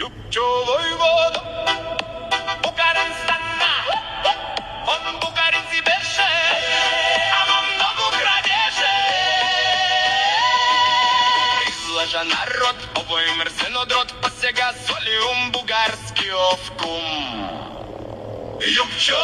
Любчо воєвода, Букарин стана, он Букарин себе, а вам много крадеше. Излъжа народ, овой мърсен одрод, па сега солиум бугарски овкум. Любчо